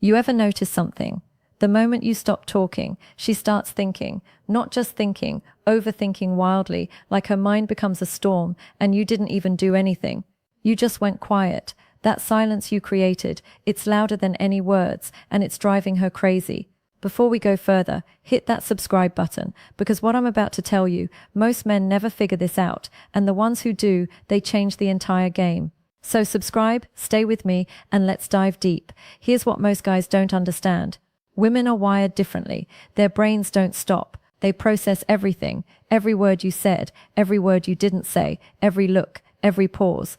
You ever notice something? The moment you stop talking, she starts thinking, not just thinking, overthinking wildly, like her mind becomes a storm, and you didn't even do anything. You just went quiet. That silence you created, it's louder than any words, and it's driving her crazy. Before we go further, hit that subscribe button, because what I'm about to tell you, most men never figure this out, and the ones who do, they change the entire game. So subscribe, stay with me, and let's dive deep. Here's what most guys don't understand. Women are wired differently. Their brains don't stop. They process everything, every word you said, every word you didn't say, every look, every pause.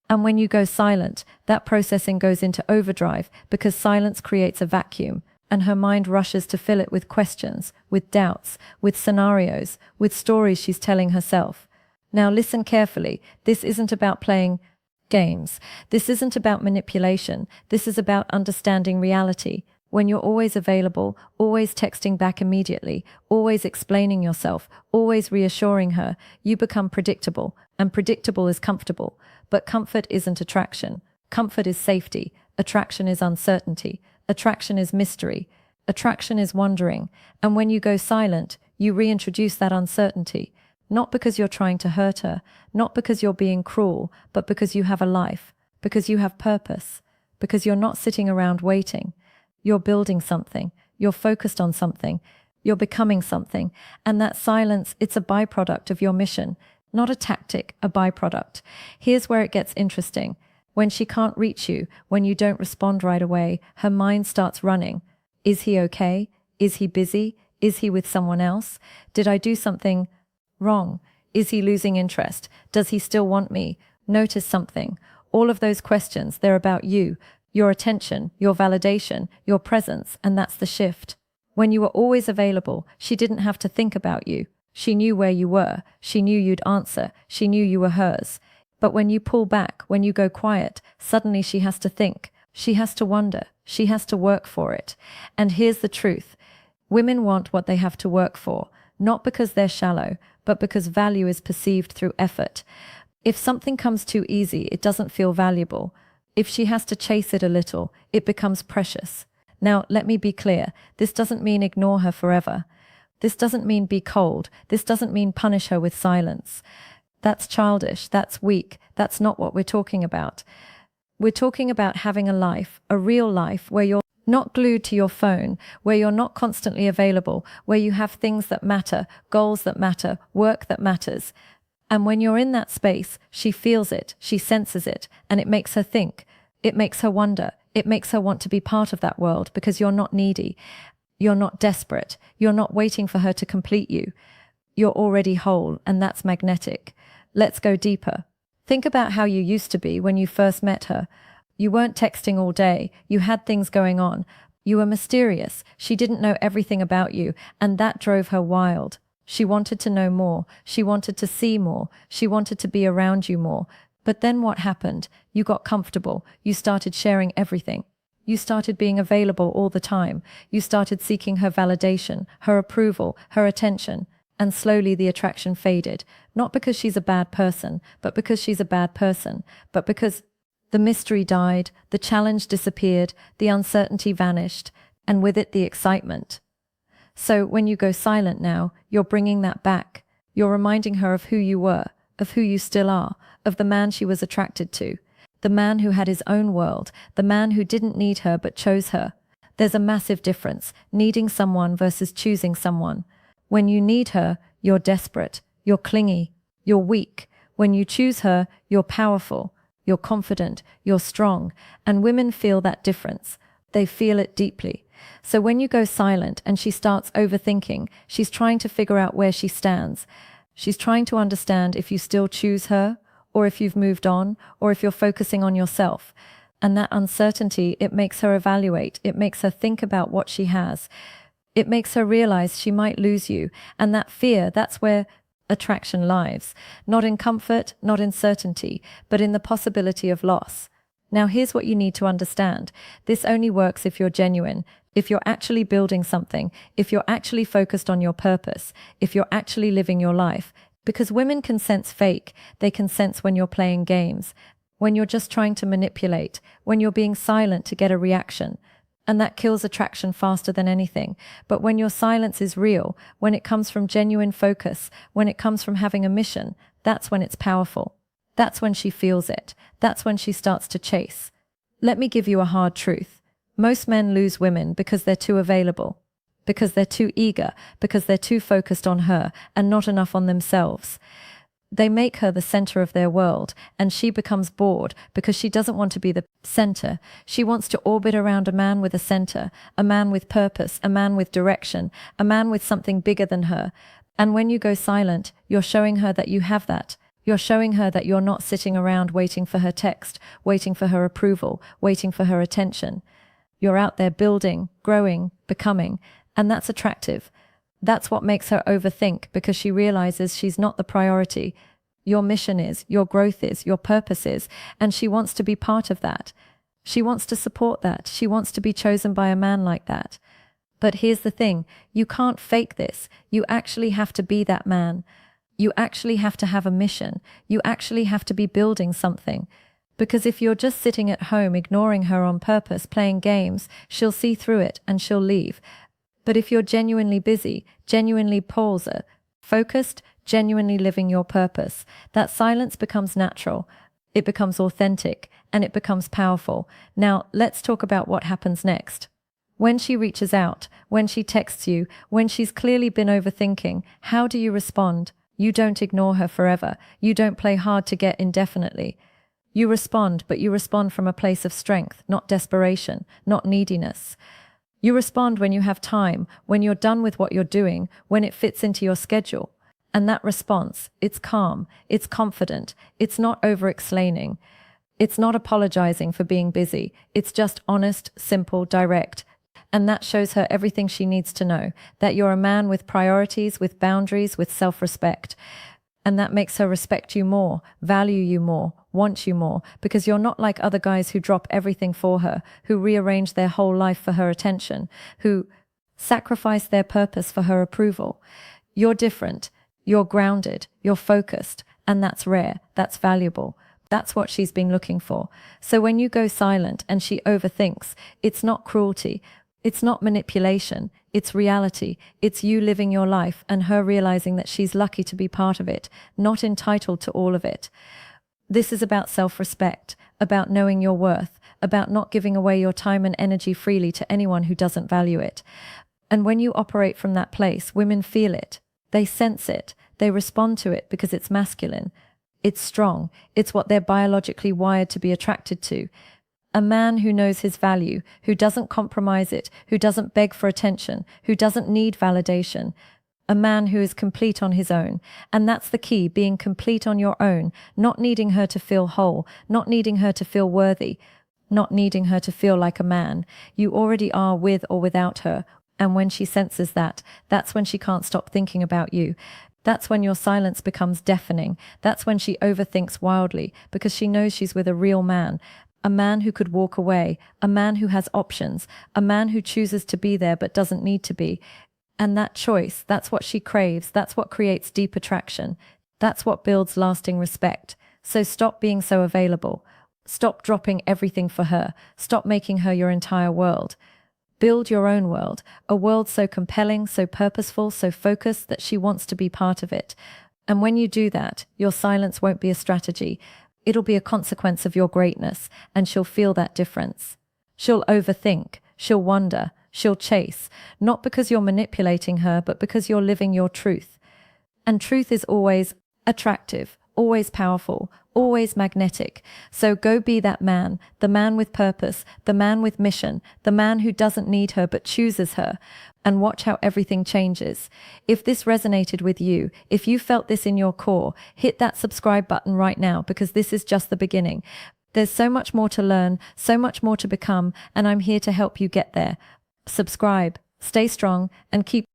And when you go silent, that processing goes into overdrive because silence creates a vacuum, and her mind rushes to fill it with questions, with doubts, with scenarios, with stories she's telling herself. Now listen carefully. This isn't about playing games. This isn't about manipulation. This is about understanding reality. When you're always available, always texting back immediately, always explaining yourself, always reassuring her, you become predictable, and predictable is comfortable. But comfort isn't attraction. Comfort is safety. Attraction is uncertainty. Attraction is mystery. Attraction is wondering. And when you go silent, you reintroduce that uncertainty. Not because you're trying to hurt her, not because you're being cruel, but because you have a life, because you have purpose, because you're not sitting around waiting. You're building something, you're focused on something, you're becoming something, and that silence, it's a byproduct of your mission, not a tactic, a byproduct. Here's where it gets interesting. When she can't reach you, when you don't respond right away, her mind starts running. Is he okay? Is he busy? Is he with someone else? Did I do something wrong? Is he losing interest? Does he still want me? Notice something. All of those questions, they're about you. Your attention, your validation, your presence, and that's the shift. When you were always available, she didn't have to think about you. She knew where you were. She knew you'd answer. She knew you were hers. But when you pull back, when you go quiet, suddenly she has to think. She has to wonder. She has to work for it. And here's the truth. Women want what they have to work for, not because they're shallow, but because value is perceived through effort. If something comes too easy, it doesn't feel valuable. If she has to chase it a little, it becomes precious. Now, let me be clear. This doesn't mean ignore her forever. This doesn't mean be cold. This doesn't mean punish her with silence. That's childish. That's weak. That's not what we're talking about. We're talking about having a life, a real life, where you're not glued to your phone, where you're not constantly available, where you have things that matter, goals that matter, work that matters. And when you're in that space, she feels it, she senses it, and it makes her think. It makes her wonder. It makes her want to be part of that world because you're not needy. You're not desperate. You're not waiting for her to complete you. You're already whole, and that's magnetic. Let's go deeper. Think about how you used to be when you first met her. You weren't texting all day. You had things going on. You were mysterious. She didn't know everything about you, and that drove her wild. She wanted to know more. She wanted to see more. She wanted to be around you more. But then what happened? You got comfortable. You started sharing everything. You started being available all the time. You started seeking her validation, her approval, her attention. And slowly the attraction faded. Not because she's a bad person, but because she's a bad person. But because the mystery died, the challenge disappeared, the uncertainty vanished, and with it the excitement. So when you go silent now, you're bringing that back. You're reminding her of who you were, of who you still are, of the man she was attracted to, the man who had his own world, the man who didn't need her but chose her. There's a massive difference, needing someone versus choosing someone. When you need her, you're desperate, you're clingy, you're weak. When you choose her, you're powerful, you're confident, you're strong, and women feel that difference. They feel it deeply. So when you go silent and she starts overthinking, she's trying to figure out where she stands. She's trying to understand if you still choose her, or if you've moved on, or if you're focusing on yourself. And that uncertainty, it makes her evaluate. It makes her think about what she has. It makes her realize she might lose you. And that fear, that's where attraction lies. Not in comfort, not in certainty, but in the possibility of loss. Now here's what you need to understand. This only works if you're genuine, if you're actually building something, if you're actually focused on your purpose, if you're actually living your life. Because women can sense fake. They can sense when you're playing games, when you're just trying to manipulate, when you're being silent to get a reaction. And that kills attraction faster than anything. But when your silence is real, when it comes from genuine focus, when it comes from having a mission, that's when it's powerful. That's when she feels it. That's when she starts to chase. Let me give you a hard truth. Most men lose women because they're too available, because they're too eager, because they're too focused on her and not enough on themselves. They make her the center of their world, and she becomes bored because she doesn't want to be the center. She wants to orbit around a man with a center, a man with purpose, a man with direction, a man with something bigger than her. And when you go silent, you're showing her that you have that. You're showing her that you're not sitting around waiting for her text, waiting for her approval, waiting for her attention. You're out there building, growing, becoming, and that's attractive. That's what makes her overthink, because she realizes she's not the priority. Your mission is, your growth is, your purpose is, and she wants to be part of that. She wants to support that. She wants to be chosen by a man like that. But here's the thing, you can't fake this. You actually have to be that man. You actually have to have a mission. You actually have to be building something. Because if you're just sitting at home ignoring her on purpose, playing games, she'll see through it and she'll leave. But if you're genuinely busy, genuinely focused, genuinely living your purpose, that silence becomes natural, it becomes authentic, and it becomes powerful. Now, let's talk about what happens next. When she reaches out, when she texts you, when she's clearly been overthinking, how do you respond? You don't ignore her forever. You don't play hard to get indefinitely. You respond, but you respond from a place of strength, not desperation, not neediness. You respond when you have time, when you're done with what you're doing, when it fits into your schedule. And that response, it's calm, it's confident, it's not over-explaining, it's not apologizing for being busy, it's just honest, simple, direct. And that shows her everything she needs to know, that you're a man with priorities, with boundaries, with self-respect. And that makes her respect you more, value you more, want you more, because you're not like other guys who drop everything for her, who rearrange their whole life for her attention, who sacrifice their purpose for her approval. You're different, you're grounded, you're focused, and that's rare, that's valuable. That's what she's been looking for. So when you go silent and she overthinks, it's not cruelty, it's not manipulation, it's reality. It's you living your life and her realizing that she's lucky to be part of it, not entitled to all of it. This is about self-respect, about knowing your worth, about not giving away your time and energy freely to anyone who doesn't value it. And when you operate from that place, women feel it. They sense it. They respond to it because it's masculine. It's strong. It's what they're biologically wired to be attracted to. A man who knows his value, who doesn't compromise it, who doesn't beg for attention, who doesn't need validation. A man who is complete on his own. And that's the key, being complete on your own, not needing her to feel whole, not needing her to feel worthy, not needing her to feel like a man. You already are with or without her. And when she senses that, that's when she can't stop thinking about you. That's when your silence becomes deafening. That's when she overthinks wildly, because she knows she's with a real man. A man who could walk away, a man who has options, a man who chooses to be there but doesn't need to be. And that choice, that's what she craves, that's what creates deep attraction, that's what builds lasting respect. So stop being so available. Stop dropping everything for her. Stop making her your entire world. Build your own world, a world so compelling, so purposeful, so focused that she wants to be part of it. And when you do that, your silence won't be a strategy. It'll be a consequence of your greatness, and she'll feel that difference. She'll overthink, she'll wonder, she'll chase, not because you're manipulating her, but because you're living your truth. And truth is always attractive, always powerful, always magnetic. So go be that man, the man with purpose, the man with mission, the man who doesn't need her but chooses her. And watch how everything changes. If this resonated with you, if you felt this in your core, hit that subscribe button right now, because this is just the beginning. There's so much more to learn, so much more to become, and I'm here to help you get there. Subscribe, stay strong, and keep